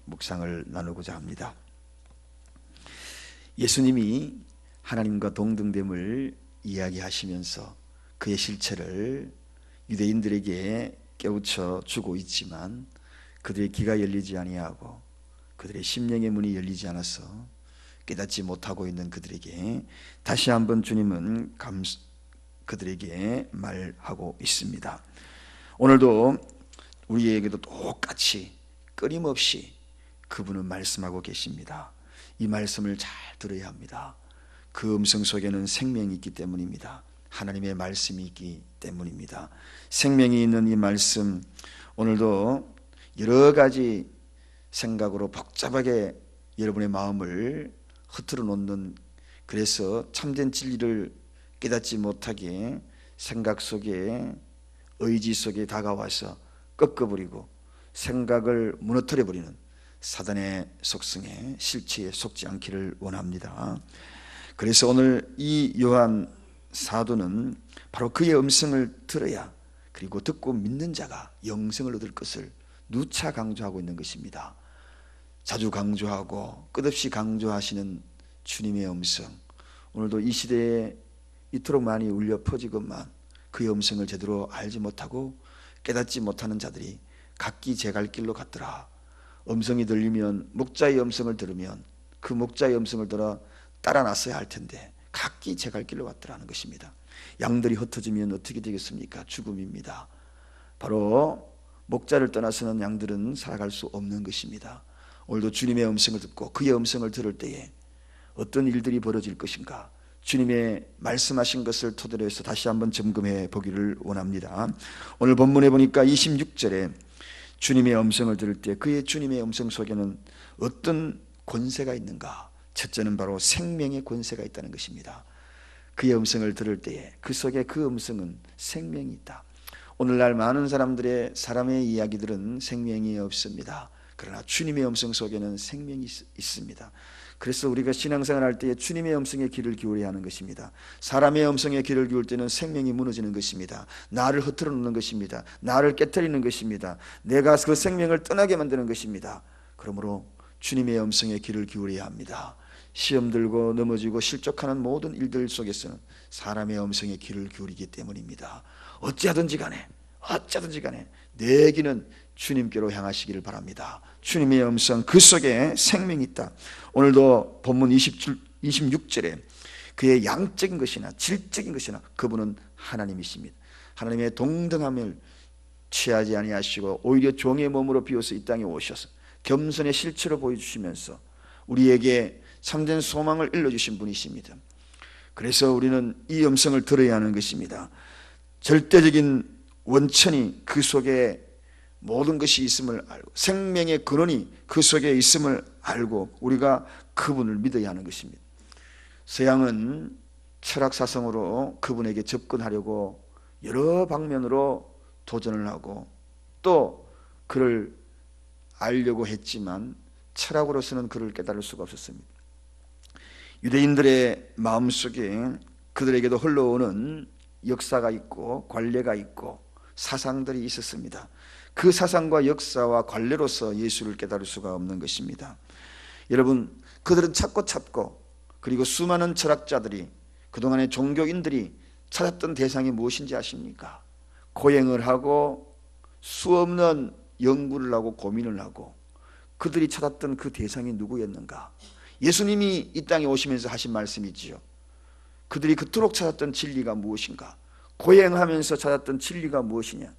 묵상을 나누고자 합니다. 예수님이 하나님과 동등됨을 이야기하시면서 그의 실체를 유대인들에게 깨우쳐 주고 있지만 그들의 귀가 열리지 아니하고 그들의 심령의 문이 열리지 않아서 깨닫지 못하고 있는 그들에게 다시 한번 주님은 그들에게 말하고 있습니다. 오늘도 우리에게도 똑같이 끊임없이 그분은 말씀하고 계십니다. 이 말씀을 잘 들어야 합니다. 그 음성 속에는 생명이 있기 때문입니다. 하나님의 말씀이 있기 때문입니다. 생명이 있는 이 말씀, 오늘도 여러 가지 생각으로 복잡하게 여러분의 마음을 흐트러 놓는, 그래서 참된 진리를 깨닫지 못하게 생각 속에, 의지 속에 다가와서 꺾어버리고 생각을 무너뜨려버리는 사단의 속성에, 실체에 속지 않기를 원합니다. 그래서 오늘 이 요한 사도는 바로 그의 음성을 들어야, 그리고 듣고 믿는 자가 영생을 얻을 것을 누차 강조하고 있는 것입니다. 자주 강조하고 끝없이 강조하시는 주님의 음성, 오늘도 이 시대에 이토록 많이 울려 퍼지건만 그의 음성을 제대로 알지 못하고 깨닫지 못하는 자들이 각기 제 갈 길로 갔더라. 음성이 들리면, 목자의 음성을 들으면 그 목자의 음성을 들어 따라 나서야 할 텐데 각기 제 갈 길로 갔더라는 것입니다. 양들이 흩어지면 어떻게 되겠습니까? 죽음입니다. 바로 목자를 떠나서는 양들은 살아갈 수 없는 것입니다. 오늘도 주님의 음성을 듣고 그의 음성을 들을 때에 어떤 일들이 벌어질 것인가, 주님의 말씀하신 것을 토대로 해서 다시 한번 점검해 보기를 원합니다. 오늘 본문에 보니까 26절에 주님의 음성을 들을 때 그의 주님의 음성 속에는 어떤 권세가 있는가? 첫째는 바로 생명의 권세가 있다는 것입니다. 그의 음성을 들을 때에 그 속에, 그 음성은 생명이 있다. 오늘날 많은 사람의 이야기들은 생명이 없습니다. 그러나 주님의 음성 속에는 생명이 있습니다. 그래서 우리가 신앙생활 할 때에 주님의 음성에 귀를 기울여야 하는 것입니다. 사람의 음성에 귀를 기울 때는 생명이 무너지는 것입니다. 나를 흐트러 놓는 것입니다. 나를 깨트리는 것입니다. 내가 그 생명을 떠나게 만드는 것입니다. 그러므로 주님의 음성에 귀를 기울여야 합니다. 시험 들고 넘어지고 실족하는 모든 일들 속에서는 사람의 음성에 귀를 기울이기 때문입니다. 어찌하든지 간에 내 귀는 주님께로 향하시기를 바랍니다. 주님의 음성, 그 속에 생명이 있다. 오늘도 본문 26절에 그의 양적인 것이나 질적인 것이나 그분은 하나님이십니다. 하나님의 동등함을 취하지 아니하시고 오히려 종의 몸으로 비어서 이 땅에 오셔서 겸손의 실체로 보여주시면서 우리에게 참된 소망을 일러주신 분이십니다. 그래서 우리는 이 음성을 들어야 하는 것입니다. 절대적인 원천이 그 속에 모든 것이 있음을 알고, 생명의 근원이 그 속에 있음을 알고 우리가 그분을 믿어야 하는 것입니다. 서양은 철학사성으로 그분에게 접근하려고 여러 방면으로 도전을 하고 또 그를 알려고 했지만 철학으로서는 그를 깨달을 수가 없었습니다. 유대인들의 마음속에 그들에게도 흘러오는 역사가 있고 관례가 있고 사상들이 있었습니다. 그 사상과 역사와 관례로서 예수를 깨달을 수가 없는 것입니다. 여러분, 그들은 찾고 그리고 수많은 철학자들이, 그동안의 종교인들이 찾았던 대상이 무엇인지 아십니까? 고행을 하고 수없는 연구를 하고 고민을 하고 그들이 찾았던 그 대상이 누구였는가? 예수님이 이 땅에 오시면서 하신 말씀이지요. 그들이 그토록 찾았던 진리가 무엇인가? 고행하면서 찾았던 진리가 무엇이냐?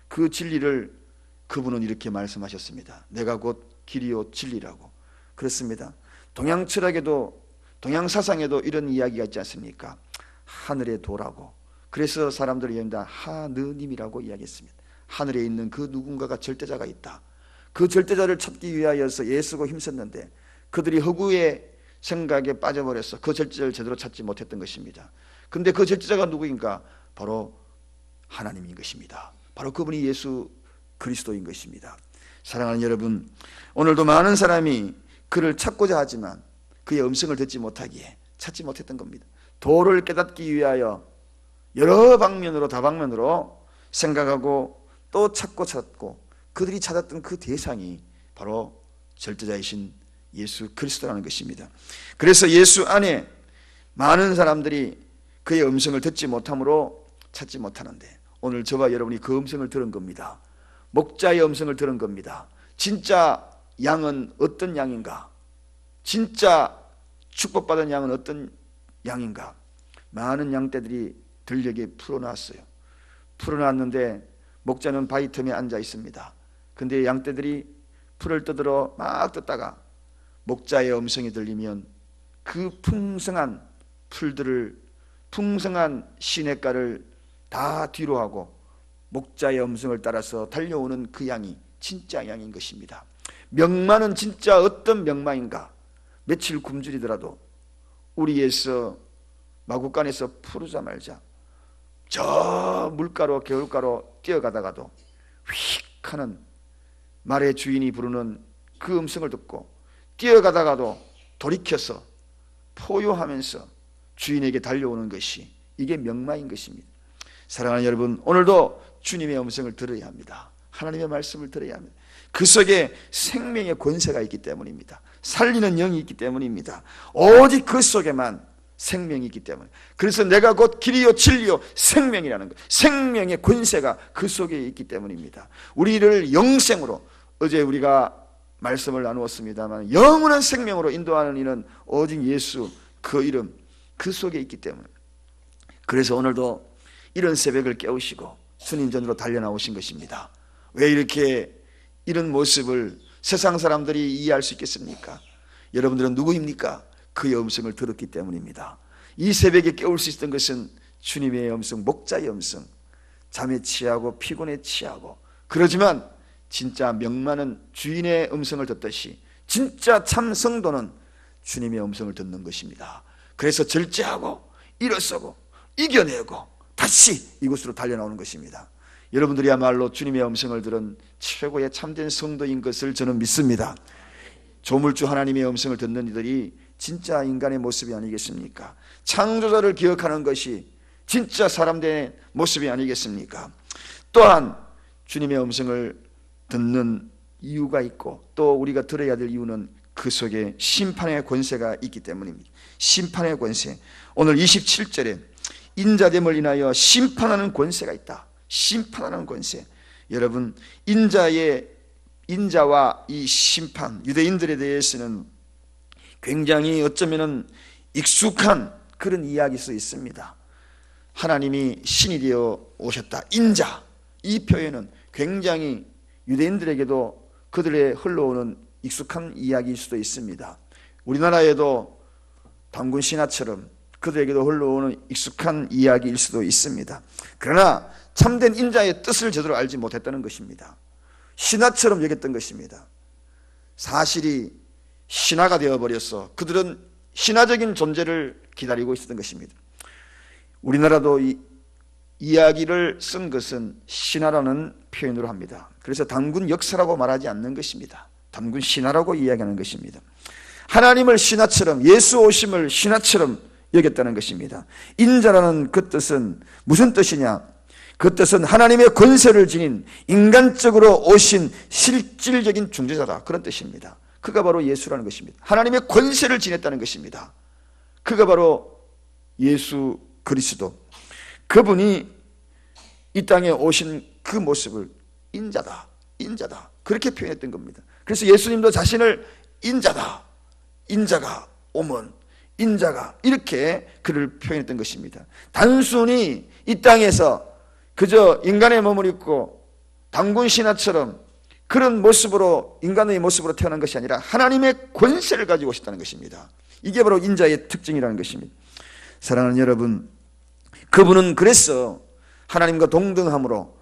그 진리를 그분은 이렇게 말씀하셨습니다. 내가 곧 길이요 진리라고. 그렇습니다. 동양 철학에도, 동양 사상에도 이런 이야기가 있지 않습니까? 하늘의 도라고. 그래서 사람들이 여기다 하느님이라고 이야기했습니다. 하늘에 있는 그 누군가가 절대자가 있다. 그 절대자를 찾기 위하여서 애쓰고 힘썼는데 그들이 허구의 생각에 빠져버려서 그 절대자를 제대로 찾지 못했던 것입니다. 근데 그 절대자가 누구인가? 바로 하나님인 것입니다. 바로 그분이 예수 그리스도인 것입니다. 사랑하는 여러분, 오늘도 많은 사람이 그를 찾고자 하지만 그의 음성을 듣지 못하기에 찾지 못했던 겁니다. 도를 깨닫기 위하여 여러 방면으로, 다방면으로 생각하고 또 찾고 그들이 찾았던 그 대상이 바로 절대자이신 예수 그리스도라는 것입니다. 그래서 예수 안에 많은 사람들이 그의 음성을 듣지 못함으로 찾지 못하는데, 오늘 저와 여러분이 그 음성을 들은 겁니다. 목자의 음성을 들은 겁니다. 진짜 양은 어떤 양인가? 진짜 축복받은 양은 어떤 양인가? 많은 양떼들이 들녘에 풀어놨어요. 풀어놨는데 목자는 바위 틈에 앉아 있습니다. 근데 양떼들이 풀을 뜯으러 막 뜯다가 목자의 음성이 들리면 그 풍성한 풀들을, 풍성한 시냇가를 다 뒤로 하고 목자의 음성을 따라서 달려오는 그 양이 진짜 양인 것입니다. 명마는 진짜 어떤 명마인가? 며칠 굶주리더라도 우리에서 마구간에서 푸르자 말자 저 물가로, 개울가로 뛰어가다가도 휙 하는 말의 주인이 부르는 그 음성을 듣고 뛰어가다가도 돌이켜서 포효하면서 주인에게 달려오는 것이, 이게 명마인 것입니다. 사랑하는 여러분, 오늘도 주님의 음성을 들어야 합니다. 하나님의 말씀을 들어야 합니다. 그 속에 생명의 권세가 있기 때문입니다. 살리는 영이 있기 때문입니다. 오직 그 속에만 생명이 있기 때문에, 그래서 내가 곧 길이요 진리요 생명이라는 것, 생명의 권세가 그 속에 있기 때문입니다. 우리를 영생으로, 어제 우리가 말씀을 나누었습니다만, 영원한 생명으로 인도하는 이는 오직 예수 그 이름, 그 속에 있기 때문에, 그래서 오늘도 이런 새벽을 깨우시고 주님 전으로 달려나오신 것입니다. 왜 이렇게 이런 모습을 세상 사람들이 이해할 수 있겠습니까? 여러분들은 누구입니까? 그의 음성을 들었기 때문입니다. 이 새벽에 깨울 수 있었던 것은 주님의 음성, 목자의 음성. 잠에 취하고 피곤에 취하고, 그러지만 진짜 명마는 주인의 음성을 듣듯이 진짜 참 성도는 주님의 음성을 듣는 것입니다. 그래서 절제하고 일어서고 이겨내고 다시 이곳으로 달려나오는 것입니다. 여러분들이야말로 주님의 음성을 들은 최고의 참된 성도인 것을 저는 믿습니다. 조물주 하나님의 음성을 듣는 이들이 진짜 인간의 모습이 아니겠습니까? 창조자를 기억하는 것이 진짜 사람들의 모습이 아니겠습니까? 또한 주님의 음성을 듣는 이유가 있고, 또 우리가 들어야 될 이유는 그 속에 심판의 권세가 있기 때문입니다. 심판의 권세. 오늘 27절에 인자됨을 인하여 심판하는 권세가 있다. 심판하는 권세. 여러분, 인자와 이 심판, 유대인들에 대해서는 굉장히 어쩌면은 익숙한 그런 이야기일 수 있습니다. 하나님이 신이 되어 오셨다. 인자. 이 표현은 굉장히 유대인들에게도 그들의 흘러오는 익숙한 이야기일 수도 있습니다. 우리나라에도 단군 신화처럼 그들에게도 흘러오는 익숙한 이야기일 수도 있습니다. 그러나 참된 인자의 뜻을 제대로 알지 못했다는 것입니다. 신화처럼 여겼던 것입니다. 사실이 신화가 되어버려서 그들은 신화적인 존재를 기다리고 있었던 것입니다. 우리나라도 이 이야기를 쓴 것은 신화라는 표현으로 합니다. 그래서 단군 역사라고 말하지 않는 것입니다. 단군 신화라고 이야기하는 것입니다. 하나님을 신화처럼, 예수 오심을 신화처럼 여겼다는 것입니다. 인자라는 그 뜻은 무슨 뜻이냐? 그 뜻은 하나님의 권세를 지닌 인간적으로 오신 실질적인 중재자다, 그런 뜻입니다. 그가 바로 예수라는 것입니다. 하나님의 권세를 지녔다는 것입니다. 그가 바로 예수 그리스도, 그분이 이 땅에 오신 그 모습을 인자다, 인자다, 그렇게 표현했던 겁니다. 그래서 예수님도 자신을 인자다, 인자가 오면 인자가, 이렇게 그를 표현했던 것입니다. 단순히 이 땅에서 그저 인간의 몸을 입고 단군 신하처럼 그런 모습으로, 인간의 모습으로 태어난 것이 아니라 하나님의 권세를 가지고 오셨다는 것입니다. 이게 바로 인자의 특징이라는 것입니다. 사랑하는 여러분, 그분은 그래서 하나님과 동등함으로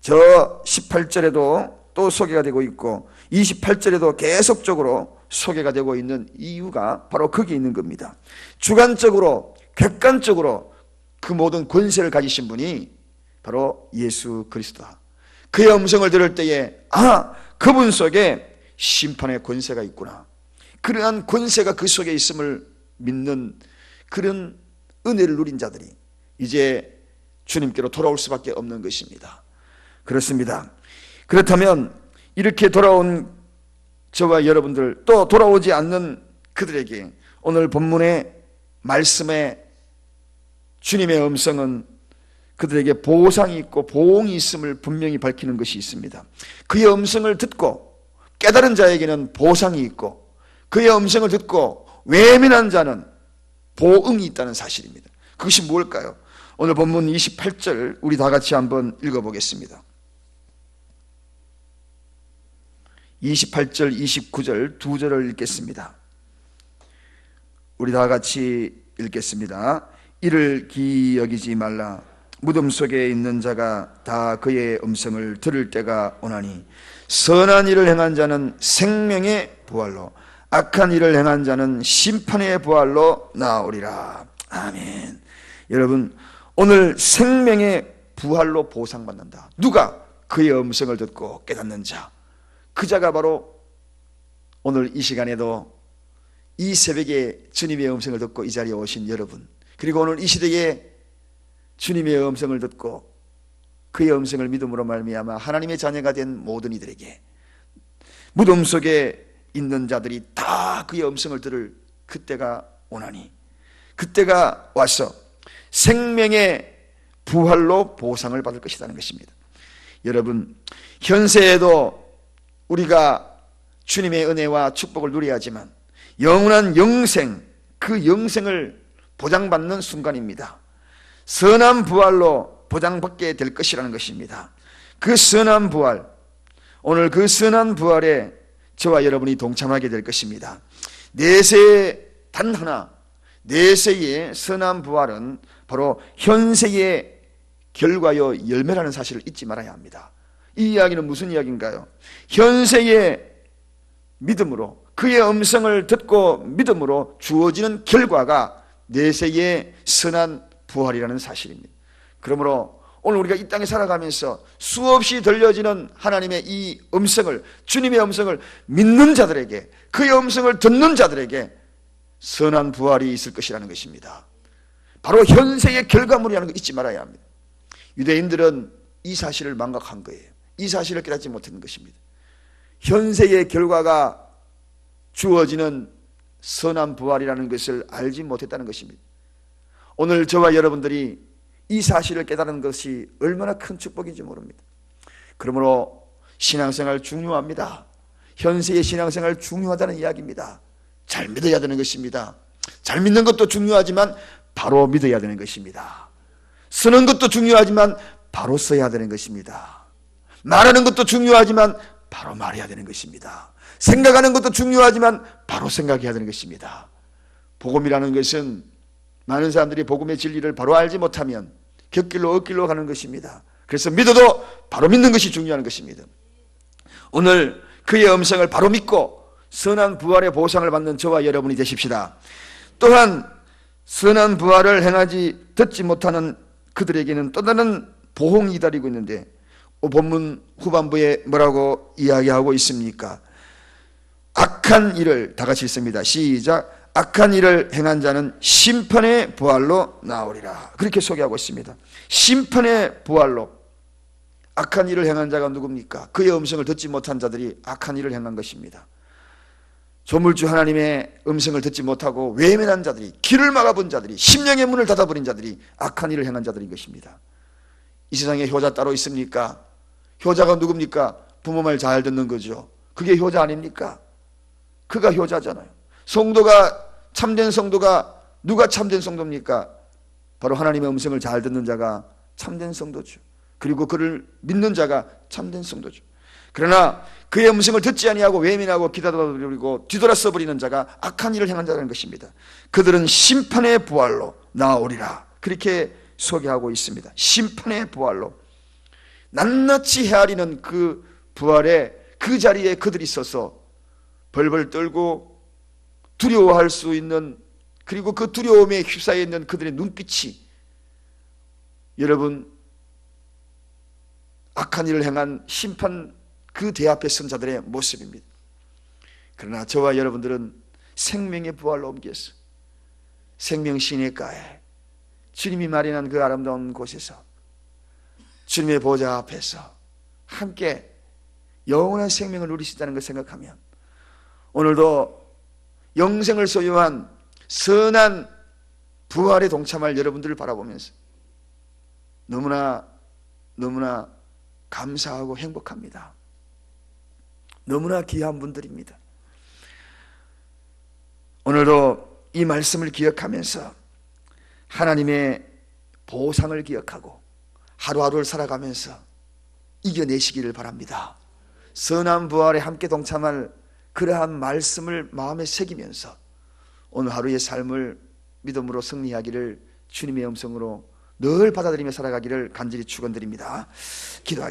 저 18절에도 또 소개가 되고 있고 28절에도 계속적으로 소개가 되고 있는 이유가 바로 거기에 있는 겁니다. 주관적으로, 객관적으로 그 모든 권세를 가지신 분이 바로 예수 그리스도다. 그의 음성을 들을 때에 그분 속에 심판의 권세가 있구나, 그러한 권세가 그 속에 있음을 믿는 그런 은혜를 누린 자들이 이제 주님께로 돌아올 수밖에 없는 것입니다. 그렇습니다. 그렇다면 이렇게 돌아온 저와 여러분들 또 돌아오지 않는 그들에게 오늘 본문의 말씀에 주님의 음성은 그들에게 보상이 있고 보응이 있음을 분명히 밝히는 것이 있습니다. 그의 음성을 듣고 깨달은 자에게는 보상이 있고 그의 음성을 듣고 외면한 자는 보응이 있다는 사실입니다. 그것이 무엇일까요? 오늘 본문 28절 우리 다 같이 한번 읽어보겠습니다. 28절 29절 두 절을 읽겠습니다. 우리 다 같이 읽겠습니다. 이를 기이 여기지 말라. 무덤 속에 있는 자가 다 그의 음성을 들을 때가 오나니 선한 일을 행한 자는 생명의 부활로 악한 일을 행한 자는 심판의 부활로 나오리라. 아멘. 여러분, 오늘 생명의 부활로 보상받는다. 누가? 그의 음성을 듣고 깨닫는 자. 그 자가 바로 오늘 이 시간에도 이 새벽에 주님의 음성을 듣고 이 자리에 오신 여러분, 그리고 오늘 이 시대에 주님의 음성을 듣고 그의 음성을 믿음으로 말미암아 하나님의 자녀가 된 모든 이들에게 무덤 속에 있는 자들이 다 그의 음성을 들을 그때가 오나니, 그때가 와서 생명의 부활로 보상을 받을 것이라는 것입니다. 여러분, 현세에도 우리가 주님의 은혜와 축복을 누려야 하지만 영원한 영생, 그 영생을 보장받는 순간입니다. 선한 부활로 보장받게 될 것이라는 것입니다. 그 선한 부활, 오늘 그 선한 부활에 저와 여러분이 동참하게 될 것입니다. 내세의 단 하나, 내세의 선한 부활은 바로 현세의 결과요 열매라는 사실을 잊지 말아야 합니다. 이 이야기는 무슨 이야기인가요? 현세의 믿음으로, 그의 음성을 듣고 믿음으로 주어지는 결과가 내세의 선한 부활이라는 사실입니다. 그러므로 오늘 우리가 이 땅에 살아가면서 수없이 들려지는 하나님의 이 음성을, 주님의 음성을 믿는 자들에게, 그의 음성을 듣는 자들에게 선한 부활이 있을 것이라는 것입니다. 바로 현세의 결과물이라는 거 잊지 말아야 합니다. 유대인들은 이 사실을 망각한 거예요. 이 사실을 깨닫지 못했는 것입니다. 현세의 결과가 주어지는 선한 부활이라는 것을 알지 못했다는 것입니다. 오늘 저와 여러분들이 이 사실을 깨달은 것이 얼마나 큰 축복인지 모릅니다. 그러므로 신앙생활 중요합니다. 현세의 신앙생활 중요하다는 이야기입니다. 잘 믿어야 되는 것입니다. 잘 믿는 것도 중요하지만 바로 믿어야 되는 것입니다. 쓰는 것도 중요하지만 바로 써야 되는 것입니다. 말하는 것도 중요하지만 바로 말해야 되는 것입니다. 생각하는 것도 중요하지만 바로 생각해야 되는 것입니다. 복음이라는 것은 많은 사람들이 복음의 진리를 바로 알지 못하면 곁길로 엇길로 가는 것입니다. 그래서 믿어도 바로 믿는 것이 중요한 것입니다. 오늘 그의 음성을 바로 믿고 선한 부활의 보상을 받는 저와 여러분이 되십시다. 또한 선한 부활을 행하지 듣지 못하는 그들에게는 또 다른 보응이 기다리고 있는데 본문 후반부에 뭐라고 이야기하고 있습니까? 악한 일을, 다 같이 읽습니다. 시작. 악한 일을 행한 자는 심판의 부활로 나오리라. 그렇게 소개하고 있습니다. 심판의 부활로. 악한 일을 행한 자가 누굽니까? 그의 음성을 듣지 못한 자들이 악한 일을 행한 것입니다. 조물주 하나님의 음성을 듣지 못하고 외면한 자들이, 길을 막아본 자들이, 심령의 문을 닫아버린 자들이 악한 일을 행한 자들인 것입니다. 이 세상에 효자 따로 있습니까? 효자가 누굽니까? 부모 말 잘 듣는 거죠. 그게 효자 아닙니까? 그가 효자잖아요. 성도가, 참된 성도가 누가 참된 성도입니까? 바로 하나님의 음성을 잘 듣는 자가 참된 성도죠. 그리고 그를 믿는 자가 참된 성도죠. 그러나 그의 음성을 듣지 아니하고 외면하고 기다려버리고 뒤돌아서 버리는 자가 악한 일을 행한 자라는 것입니다. 그들은 심판의 부활로 나오리라. 그렇게 소개하고 있습니다. 심판의 부활로. 낱낱이 헤아리는 그 부활에, 그 자리에 그들이 서서 벌벌 떨고 두려워할 수 있는, 그리고 그 두려움에 휩싸여 있는 그들의 눈빛이 여러분 악한 일을 행한 심판 그 대 앞에 선 자들의 모습입니다. 그러나 저와 여러분들은 생명의 부활로 옮겨서 생명시내가에 주님이 마련한 그 아름다운 곳에서 주님의 보좌 앞에서 함께 영원한 생명을 누릴 수 있다는 걸 생각하면 오늘도 영생을 소유한 선한 부활에 동참할 여러분들을 바라보면서 너무나 감사하고 행복합니다. 너무나 귀한 분들입니다. 오늘도 이 말씀을 기억하면서 하나님의 보상을 기억하고 하루하루를 살아가면서 이겨내시기를 바랍니다. 선한 부활에 함께 동참할 그러한 말씀을 마음에 새기면서 오늘 하루의 삶을 믿음으로 승리하기를 주님의 음성으로 늘 받아들이며 살아가기를 간절히 축원드립니다. 기도하겠습니다.